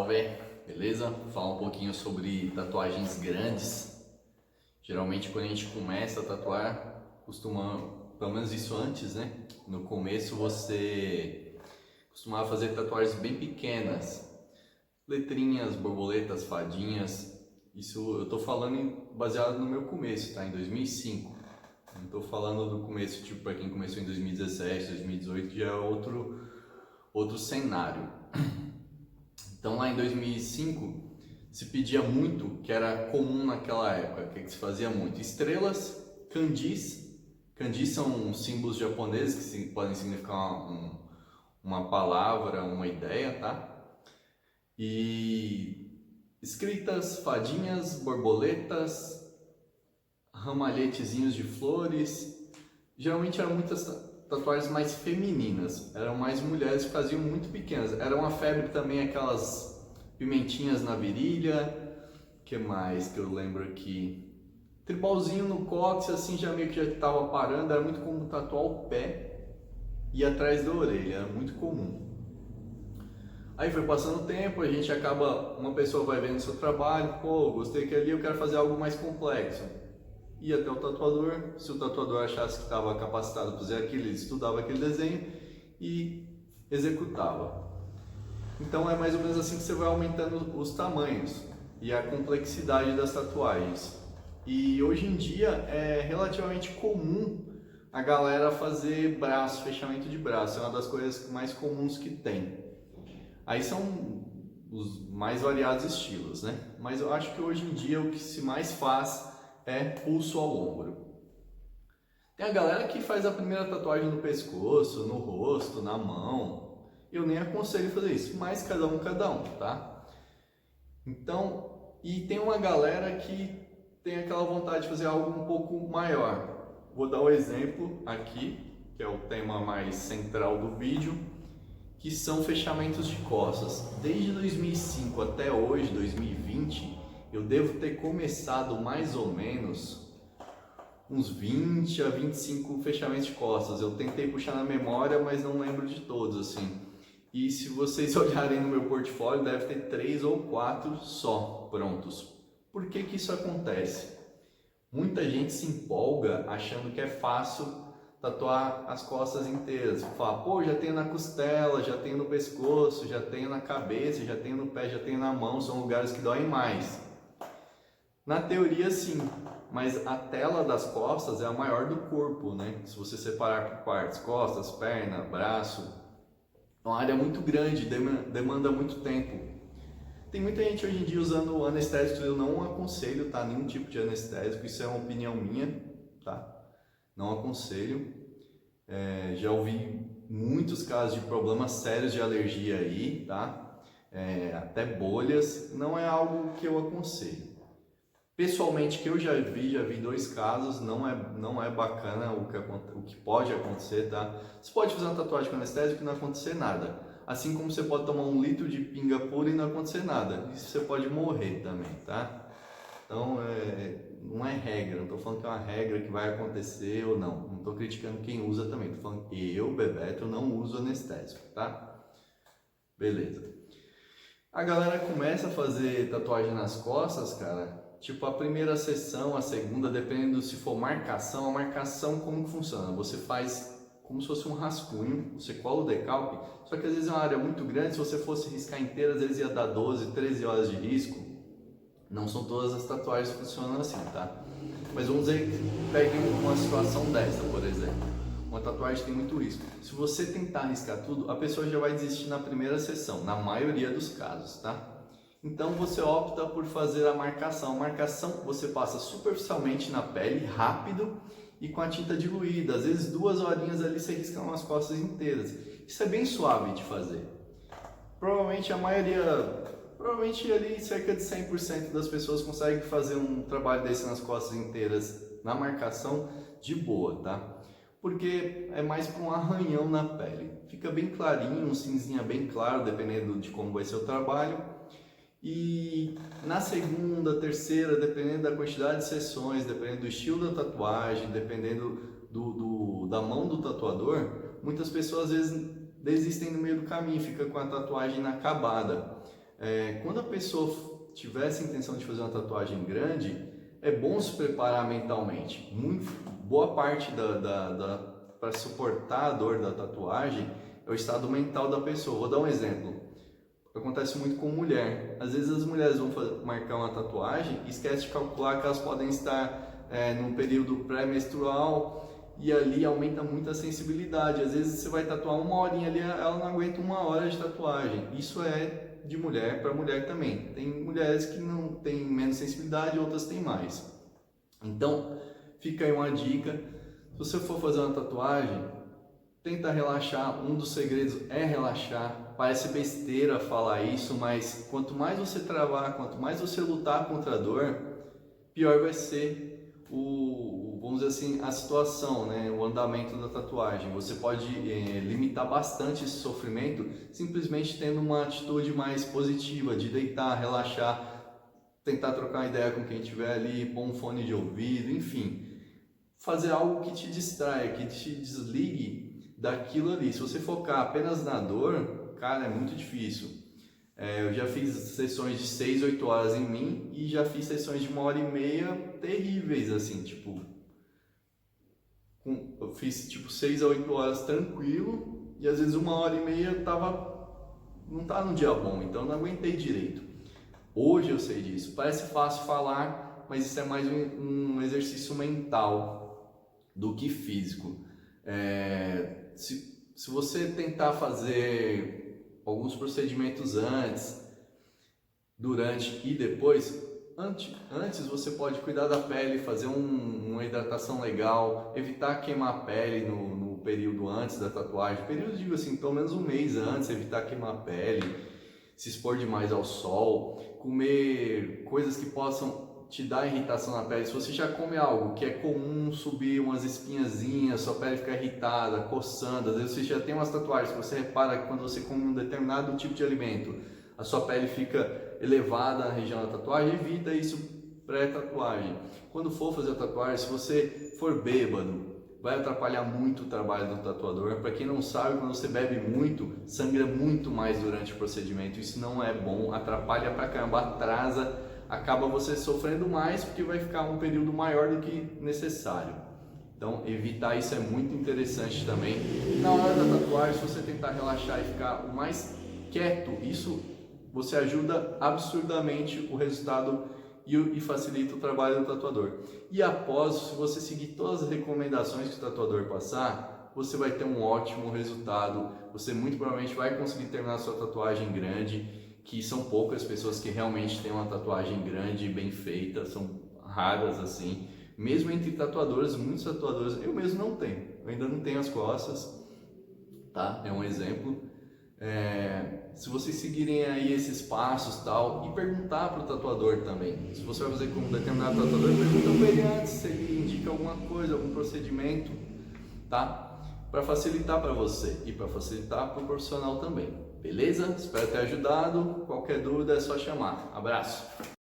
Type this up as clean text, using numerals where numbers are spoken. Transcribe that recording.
salve, beleza? Vou falar um pouquinho sobre tatuagens grandes. Geralmente quando a gente começa a tatuar, costuma, pelo menos isso antes, né? No começo você costumava fazer tatuagens bem pequenas, letrinhas, borboletas, fadinhas. Isso eu tô falando baseado no meu começo, tá? Em 2005. Não tô falando do começo, tipo, para quem começou em 2017, 2018, que já é outro cenário. Então lá em 2005 se pedia muito, que era comum naquela época, que se fazia muito, estrelas, kanjis. Kanjis são símbolos japoneses que podem significar uma palavra, uma ideia, tá? E escritas, fadinhas, borboletas, ramalhetezinhos de flores. Geralmente eram muitas tatuagens mais femininas, eram mais mulheres que faziam muito pequenas. Era uma febre também aquelas pimentinhas na virilha. Que mais que eu lembro aqui? Tripalzinho no cóccix, assim, já meio que já estava parando. Era muito comum tatuar o pé e atrás da orelha, era muito comum. Aí foi passando o tempo, a gente acaba, uma pessoa vai vendo o seu trabalho, pô, gostei que ali eu quero fazer algo mais complexo. Ia até o tatuador, se o tatuador achasse que estava capacitado para fazer aquilo, ele estudava aquele desenho e executava. Então é mais ou menos assim que você vai aumentando os tamanhos e a complexidade das tatuagens. E hoje em dia é relativamente comum a galera fazer braço, fechamento de braço, é uma das coisas mais comuns que tem. Aí são os mais variados estilos, né? Mas eu acho que hoje em dia o que se mais faz é pulso ao ombro. Tem a galera que faz a primeira tatuagem no pescoço, no rosto, na mão. Eu nem aconselho fazer isso, mas cada um, tá? Então, e tem uma galera que tem aquela vontade de fazer algo um pouco maior. Vou dar um exemplo aqui, que é o tema mais central do vídeo, que são fechamentos de costas. Desde 2005 até hoje, 2020, eu devo ter começado mais ou menos uns 20 a 25 fechamentos de costas. Eu tentei puxar na memória, mas não lembro de todos, assim. E se vocês olharem no meu portfólio, deve ter 3 ou 4 só prontos. Por que que isso acontece? Muita gente se empolga achando que é fácil tatuar as costas inteiras. Fala, pô, já tenho na costela, já tenho no pescoço, já tenho na cabeça, já tenho no pé, já tenho na mão, são lugares que doem mais. Na teoria sim, mas a tela das costas é a maior do corpo, né? Se você separar por partes, costas, perna, braço, é uma área muito grande, demanda muito tempo. Tem muita gente hoje em dia usando anestésico, eu não aconselho, tá? Nenhum tipo de anestésico, isso é uma opinião minha, tá? Não aconselho. Já ouvi muitos casos de problemas sérios de alergia aí, tá? Até bolhas, não é algo que eu aconselho. Pessoalmente, que eu já vi 2 casos, não é bacana o que pode acontecer, tá? Você pode fazer uma tatuagem com anestésico e não acontecer nada. Assim como você pode tomar 1 litro de pinga pura e não acontecer nada. Isso você pode morrer também, tá? Então, não é regra, não estou falando que é uma regra que vai acontecer ou não. Não estou criticando quem usa também, estou falando que eu, Bebeto, não uso anestésico, tá? Beleza. A galera começa a fazer tatuagem nas costas, cara, tipo a primeira sessão, a segunda, dependendo se for marcação, a marcação como que funciona? Você faz como se fosse um rascunho, você cola o decalque, só que às vezes é uma área muito grande, se você fosse riscar inteira, às vezes ia dar 12, 13 horas de risco. Não são todas as tatuagens que funcionam assim, tá? Mas vamos dizer que pegue uma situação dessa, por exemplo. Uma tatuagem tem muito risco. Se você tentar arriscar tudo, a pessoa já vai desistir na primeira sessão, na maioria dos casos, tá? Então você opta por fazer a marcação. A marcação você passa superficialmente na pele, rápido e com a tinta diluída. Às vezes 2 horinhas ali você risca umas costas inteiras. Isso é bem suave de fazer. Provavelmente ali cerca de 100% das pessoas conseguem fazer um trabalho desse nas costas inteiras, na marcação, de boa, tá? Porque é mais para um arranhão na pele. Fica bem clarinho, um cinzinha bem claro, dependendo de como vai ser o trabalho. E na segunda, terceira, dependendo da quantidade de sessões, dependendo do estilo da tatuagem, dependendo da mão do tatuador, muitas pessoas às vezes desistem no meio do caminho, fica com a tatuagem inacabada. Quando a pessoa tiver essa intenção de fazer uma tatuagem grande, é bom se preparar mentalmente. Boa parte para suportar a dor da tatuagem é o estado mental da pessoa. Vou dar um exemplo. Acontece muito com mulher. Às vezes as mulheres vão marcar uma tatuagem e esquecem de calcular que elas podem estar num período pré-menstrual e ali aumenta muito a sensibilidade. Às vezes você vai tatuar uma horinha ali, ela não aguenta uma hora de tatuagem. Isso é de mulher para mulher também. Tem mulheres que não têm menos sensibilidade, outras têm mais. Então, fica aí uma dica. Se você for fazer uma tatuagem, tenta relaxar. Um dos segredos é relaxar. Parece besteira falar isso, mas quanto mais você travar, quanto mais você lutar contra a dor, pior vai ser vamos dizer assim, a situação, né? O andamento da tatuagem. Você pode limitar bastante esse sofrimento simplesmente tendo uma atitude mais positiva, de deitar, relaxar, tentar trocar uma ideia com quem estiver ali, pôr um fone de ouvido, enfim. Fazer algo que te distraia, que te desligue daquilo ali. Se você focar apenas na dor, cara, é muito difícil. Eu já fiz sessões de 6, 8 horas em mim e já fiz sessões de 1h30 terríveis, assim, tipo... Eu fiz tipo 6 a 8 horas tranquilo e às vezes 1h30 não tá no dia bom, então não aguentei direito. Hoje eu sei disso. Parece fácil falar, mas isso é mais um exercício mental do que físico. Se você tentar fazer alguns procedimentos antes, durante e depois, antes você pode cuidar da pele, fazer uma hidratação legal, evitar queimar a pele no período antes da tatuagem. Período, digo assim, pelo menos um mês antes, evitar queimar a pele, se expor demais ao sol, comer coisas que possam te dar irritação na pele. Se você já come algo que é comum subir umas espinhazinhas, sua pele fica irritada, coçando, às vezes você já tem umas tatuagens que você repara que quando você come um determinado tipo de alimento, a sua pele fica elevada na região da tatuagem, evita isso pré-tatuagem. Quando for fazer a tatuagem, se você for bêbado, vai atrapalhar muito o trabalho do tatuador. Para quem não sabe, quando você bebe muito, sangra muito mais durante o procedimento. Isso não é bom, atrapalha pra caramba, atrasa, acaba você sofrendo mais porque vai ficar um período maior do que necessário. Então, evitar isso é muito interessante também. Na hora da tatuagem, se você tentar relaxar e ficar o mais quieto, isso você ajuda absurdamente o resultado e facilita o trabalho do tatuador. E após, se você seguir todas as recomendações que o tatuador passar, você vai ter um ótimo resultado. Você muito provavelmente vai conseguir terminar a sua tatuagem grande, que são poucas pessoas que realmente têm uma tatuagem grande e bem feita, são raras assim. Mesmo entre tatuadores, muitos tatuadores, eu mesmo não tenho, eu ainda não tenho as costas, tá? É um exemplo. Se vocês seguirem aí esses passos tal, e perguntar para o tatuador também, se você vai fazer com um determinado tatuador, pergunta para ele antes se ele indica alguma coisa, algum procedimento, tá? Para facilitar para você e para facilitar para o profissional também, beleza? Espero ter ajudado. Qualquer dúvida é só chamar. Abraço!